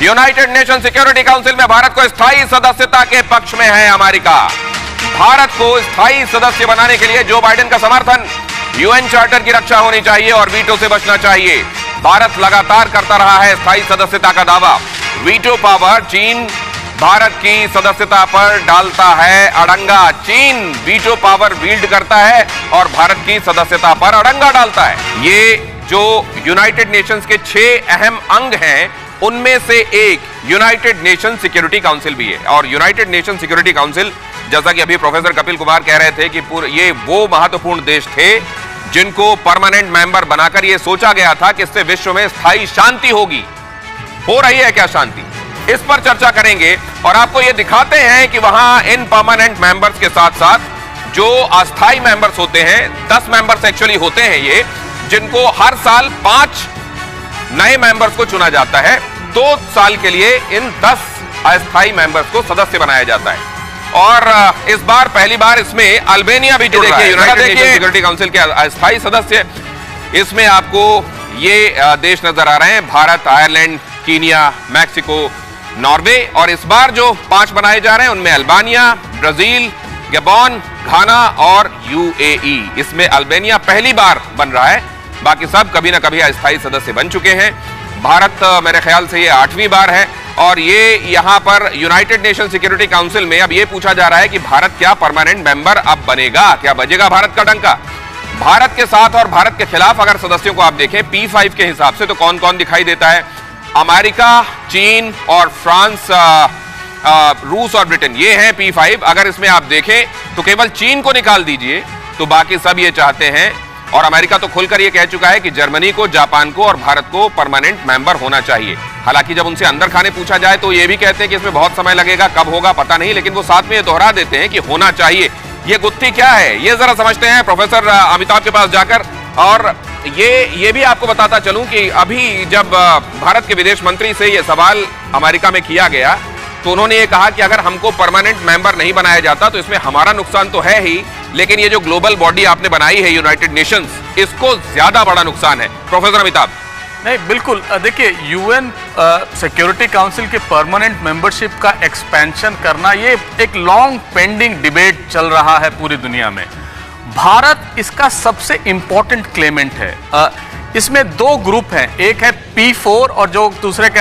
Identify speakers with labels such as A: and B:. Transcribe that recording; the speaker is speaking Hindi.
A: यूनाइटेड नेशन सिक्योरिटी काउंसिल में भारत को स्थायी सदस्यता के पक्ष में है अमेरिका। भारत को स्थायी सदस्य बनाने के लिए जो बाइडेन का समर्थन, यूएन चार्टर की रक्षा होनी चाहिए और वीटो से बचना चाहिए। भारत लगातार करता रहा है स्थायी सदस्यता का दावा। वीटो पावर, चीन भारत की सदस्यता पर डालता है अड़ंगा। चीन वीटो पावर विल्ड करता है और भारत की सदस्यता पर अड़ंगा डालता है। ये जो यूनाइटेड नेशंस के 6 अहम अंग हैं, उनमें से एक यूनाइटेड नेशन सिक्योरिटी काउंसिल भी है। और यूनाइटेड नेशन सिक्योरिटी काउंसिल, जैसा कि अभी प्रोफेसर कपिल कुमार कह रहे थे कि ये वो महत्वपूर्ण देश थे जिनको परमानेंट मेंबर बनाकर यह सोचा गया था कि इससे विश्व में स्थायी शांति होगी। हो रही है क्या शांति? इस पर चर्चा करेंगे और आपको यह दिखाते हैं कि वहां इन परमानेंट मेंबर्स के साथ साथ जो अस्थायी मेंबर्स होते हैं, 10 मेंबर्स एक्चुअली होते हैं ये, जिनको हर साल 5 नए मेंबर्स को चुना जाता है। 2 साल के लिए इन 10 अस्थायी मेंबर्स को सदस्य बनाया जाता है। और इस बार पहली बार इसमें अल्बानिया भी जुड़ रहा है। यूनाइटेड नेशन सिक्योरिटी काउंसिल के अस्थायी सदस्य इसमें आपको ये देश नजर आ रहे हैं: Bharat, Ireland, Kenya, Mexico, Norway. और इस बार जो 5 बनाए जा रहे हैं उनमें अल्बानिया, ब्राजील, गबोन, घाना और यूएई। इसमें अल्बानिया पहली बार बन रहा है, बाकी सब कभी ना कभी अस्थायी सदस्य बन चुके हैं। भारत मेरे ख्याल से ये 8वीं बार है। और ये यहां पर यूनाइटेड नेशन सिक्योरिटी काउंसिल में अब ये पूछा जा रहा है कि भारत क्या परमानेंट मेंबर अब बनेगा? क्या बजेगा भारत का डंका? भारत के साथ और भारत के खिलाफ अगर सदस्यों को आप देखें P5 के हिसाब से, तो कौन कौन दिखाई देता है? अमेरिका, चीन और फ्रांस, रूस और ब्रिटेन, ये है P5। अगर इसमें आप देखें तो केवल चीन को निकाल दीजिए तो बाकी सब ये चाहते हैं। और अमेरिका तो खुलकर ये कह चुका है कि जर्मनी को, जापान को और भारत को परमानेंट मेंबर होना चाहिए। हालांकि जब उनसे अंदर खाने पूछा जाए तो ये भी कहते हैं कि इसमें बहुत समय लगेगा, कब होगा पता नहीं, लेकिन वो साथ में ये दोहरा देते हैं कि होना चाहिए। ये गुत्थी क्या है, ये जरा समझते हैं प्रोफेसर अमिताभ के पास जाकर। और ये भी आपको बताता चलूं कि अभी जब भारत के विदेश मंत्री से ये सवाल अमेरिका में किया गया तो उन्होंने ये कहा कि अगर हमको परमानेंट मेंबर नहीं बनाया जाता तो इसमें हमारा नुकसान तो है ही, लेकिन ये जो ग्लोबल बॉडी आपने बनाई है यूनाइटेड नेशंस, इसको ज्यादा बड़ा नुकसान है। प्रोफेसर अमिताभ।
B: नहीं, बिल्कुल। देखिए, यूएन सिक्योरिटी काउंसिल के परमानेंट मेंबरशिप का एक्सपेंशन करना, ये एक लॉन्ग पेंडिंग डिबेट चल रहा है पूरी दुनिया में। भारत इसका सबसे इंपॉर्टेंट क्लेमेंट है। इसमें 2 ग्रुप हैं, एक है P4 और जो दूसरे कहते